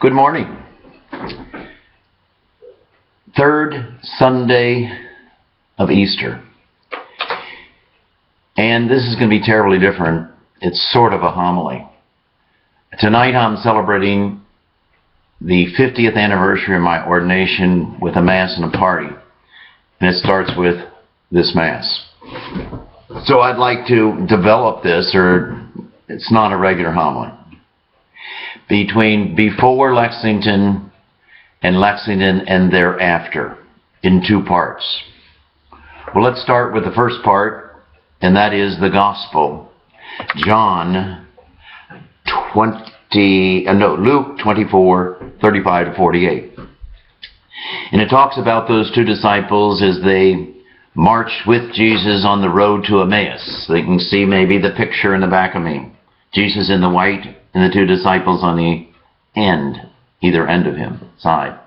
Good morning. Third Sunday of Easter. And this is going to be terribly different. It's sort of a homily. Tonight I'm celebrating the 50th anniversary of my ordination with a Mass and a party. And it starts with this Mass. So I'd like to develop this, or it's not a regular homily, between before Lexington and thereafter in two parts. Well, let's start with the first part, and that is the Gospel. Luke 24, 35 to 48. And it talks about those two disciples as they marched with Jesus on the road to Emmaus. So you can see maybe the picture in the back of me. Jesus in the white and the two disciples on the end, either end of him, side.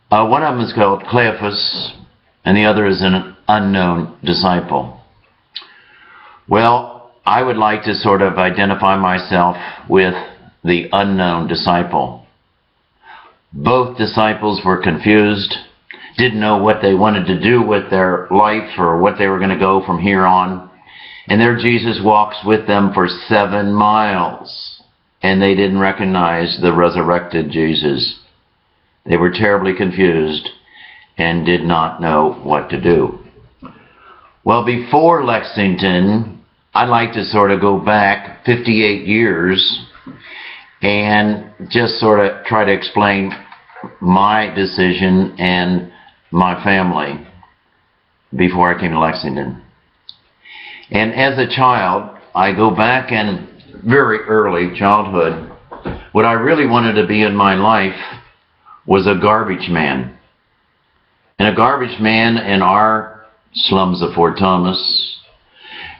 One of them is called Cleophas, and the other is an unknown disciple. Well, I would like to sort of identify myself with the unknown disciple. Both disciples were confused, didn't know what they wanted to do with their life or what they were going to go from here on. And there Jesus walks with them for 7 miles, and they didn't recognize the resurrected Jesus. They were terribly confused and did not know what to do. Well, before Lexington, I'd like to sort of go back 58 years and just sort of try to explain my decision and my family before I came to Lexington. And as a child, I go back in very early childhood. What I really wanted to be in my life was a garbage man. And a garbage man in our slums of Fort Thomas,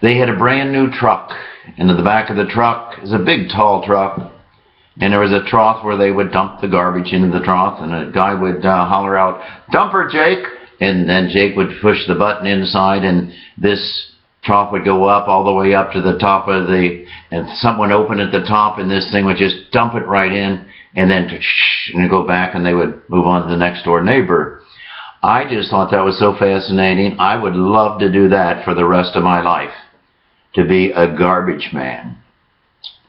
they had a brand new truck. And in the back of the truck is a big, tall truck. And there was a trough where they would dump the garbage into the trough. And a guy would holler out, "Dump her, Jake!" And then Jake would push the button inside, and this trough would go up all the way up to the top of and someone would open at the top, and this thing would just dump it right in, and then and go back, and they would move on to the next door neighbor. I just thought that was so fascinating. I would love to do that for the rest of my life, to be a garbage man.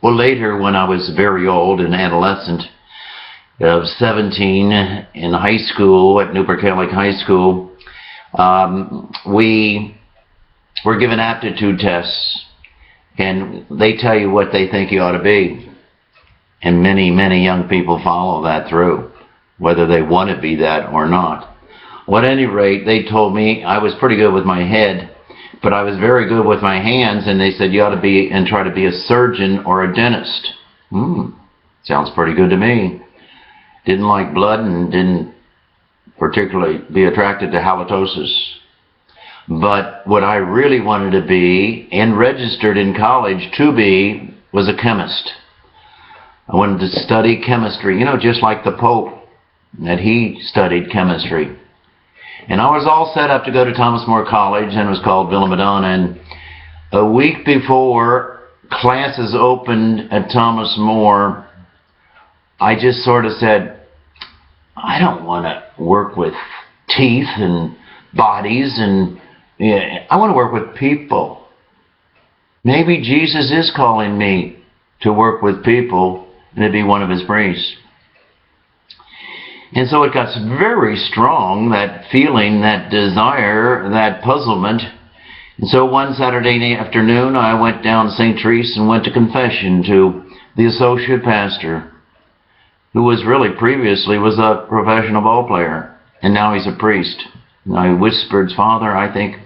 Well, later, when I was very old, an adolescent of 17 in high school at Newport Catholic High School, we were given aptitude tests, and they tell you what they think you ought to be. And many, many young people follow that through, whether they want to be that or not. Well, at any rate, they told me I was pretty good with my head, but I was very good with my hands, and they said you ought to be and try to be a surgeon or a dentist. Sounds pretty good to me. Didn't like blood and didn't particularly be attracted to halitosis. But what I really wanted to be, and registered in college to be, was a chemist. I wanted to study chemistry, just like the Pope, that he studied chemistry. And I was all set up to go to Thomas More College, and it was called Villa Madonna. And a week before classes opened at Thomas More, I just sort of said, I don't want to work with teeth and bodies, and I want to work with people. Maybe Jesus is calling me to work with people and to be one of his priests. And so it got very strong, that feeling, that desire, that puzzlement. And so one Saturday afternoon, I went down to St. Therese and went to confession to the associate pastor, who was really previously was a professional ball player, and now he's a priest. And I whispered, "Father, I think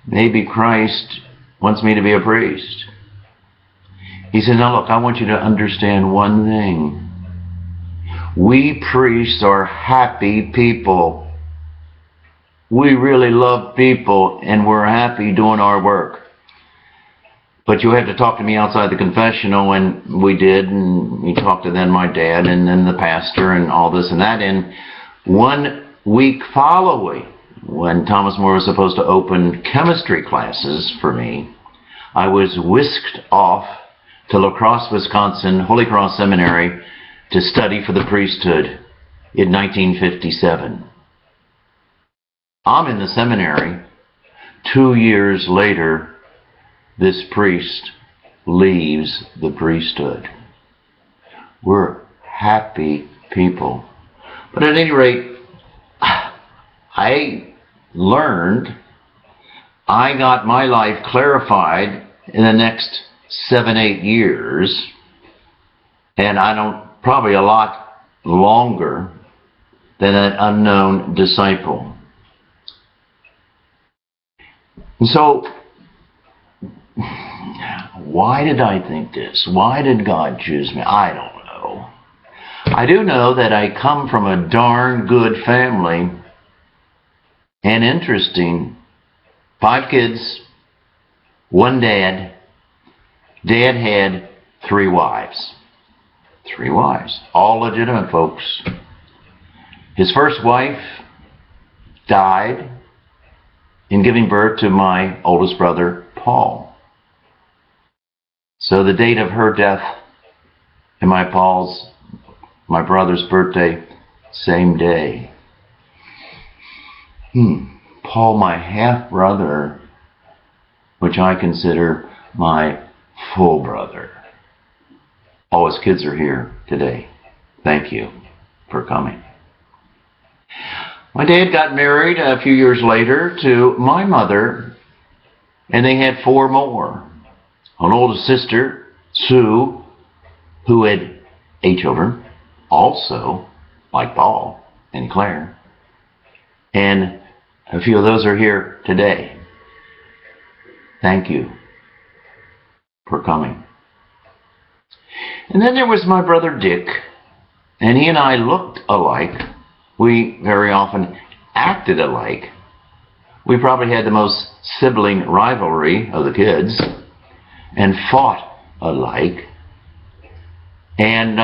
maybe Christ wants me to be a priest." He said, "Now look, I want you to understand one thing. We priests are happy people. We really love people, and we're happy doing our work. But you have to talk to me outside the confessional," and we did, and we talked to then my dad and then the pastor and all this and that. And 1 week following, when Thomas More was supposed to open chemistry classes for me, I was whisked off to La Crosse, Wisconsin, Holy Cross Seminary, to study for the priesthood in 1957. I'm in the seminary. 2 years later, this priest leaves the priesthood. We're happy people. But at any rate, I got my life clarified in the next 7-8 years, and probably a lot longer than an unknown disciple. And so, why did I think this? Why did God choose me? I don't know. I do know that I come from a darn good family, and interesting, 5 kids, 1 dad. Dad had 3 wives. 3 wives, all legitimate folks. His first wife died in giving birth to my oldest brother, Paul. So the date of her death and my brother's birthday, same day. Paul, my half-brother, which I consider my full brother. All his kids are here today. Thank you for coming. My dad got married a few years later to my mother, and they had 4 more. An older sister, Sue, who had 8 children, also like Paul and Claire. And a few of those are here today. Thank you for coming. And then there was my brother Dick, and he and I looked alike. We very often acted alike. We probably had the most sibling rivalry of the kids and fought alike. And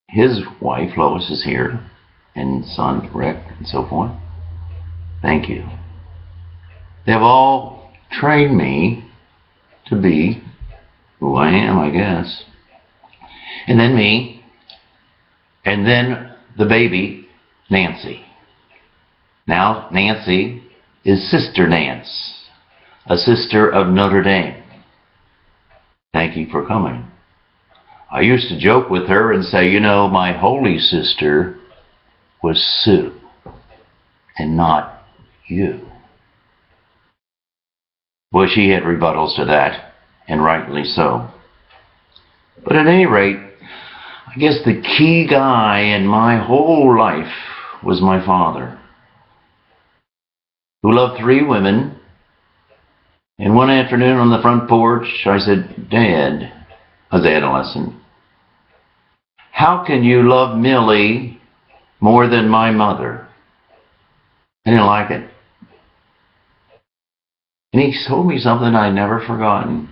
his wife, Lois, is here, and son, Rick, and so forth. Thank you. They have all trained me to be who I am, I guess. And then me, and then the baby, Nancy. Now, Nancy is Sister Nance, a sister of Notre Dame. Thank you for coming. I used to joke with her and say, my holy sister was Sue, and not you. Well, she had rebuttals to that, and rightly so. But at any rate, I guess the key guy in my whole life was my father, who loved 3 women. And one afternoon on the front porch, I said, Dad, as an adolescent, how can you love Millie more than my mother? I didn't like it. And he told me something I'd never forgotten.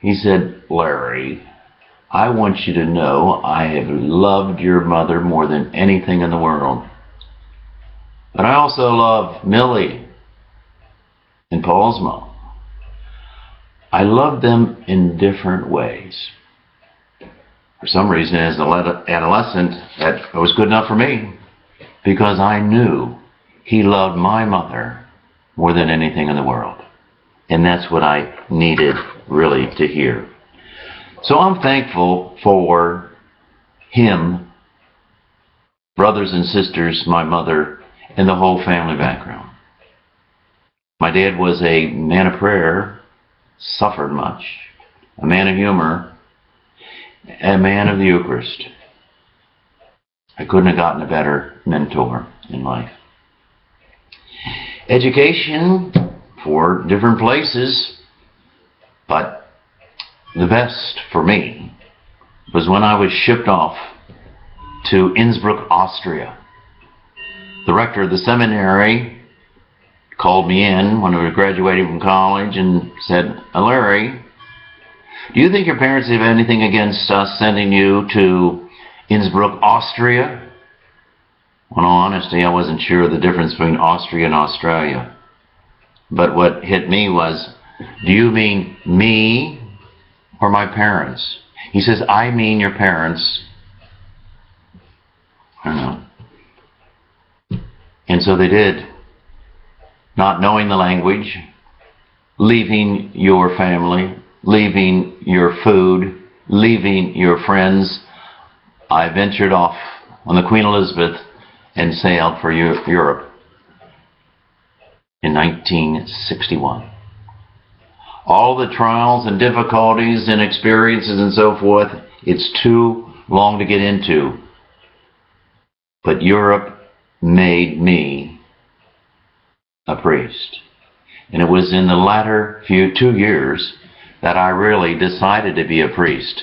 He said, Larry, I want you to know I have loved your mother more than anything in the world. But I also love Millie and Paul's mom. I loved them in different ways. For some reason, as an adolescent, that was good enough for me, because I knew he loved my mother more than anything in the world. And that's what I needed really to hear. So I'm thankful for him, brothers and sisters, my mother, and the whole family background. My dad was a man of prayer, suffered much, a man of humor, a man of the Eucharist. I couldn't have gotten a better mentor in life. Education for different places, but the best for me was when I was shipped off to Innsbruck, Austria. The rector of the seminary called me in when we were graduating from college and said, Larry, do you think your parents have anything against us sending you to Innsbruck, Austria? Well, in all honesty, I wasn't sure of the difference between Austria and Australia. But what hit me was, do you mean me or my parents? He says, I mean your parents. I don't know. And so they did. Not knowing the language, leaving your family, leaving your food, leaving your friends, I ventured off on the Queen Elizabeth and sailed for Europe in 1961. All the trials and difficulties and experiences and so forth, it's too long to get into. But Europe made me a priest. And it was in the latter 2 years that I really decided to be a priest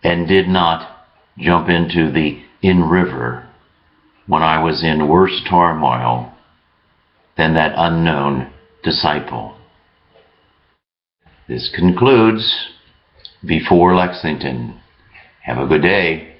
and did not jump into the in-river when I was in worse turmoil than that unknown disciple. This concludes Before Lexington. Have a good day.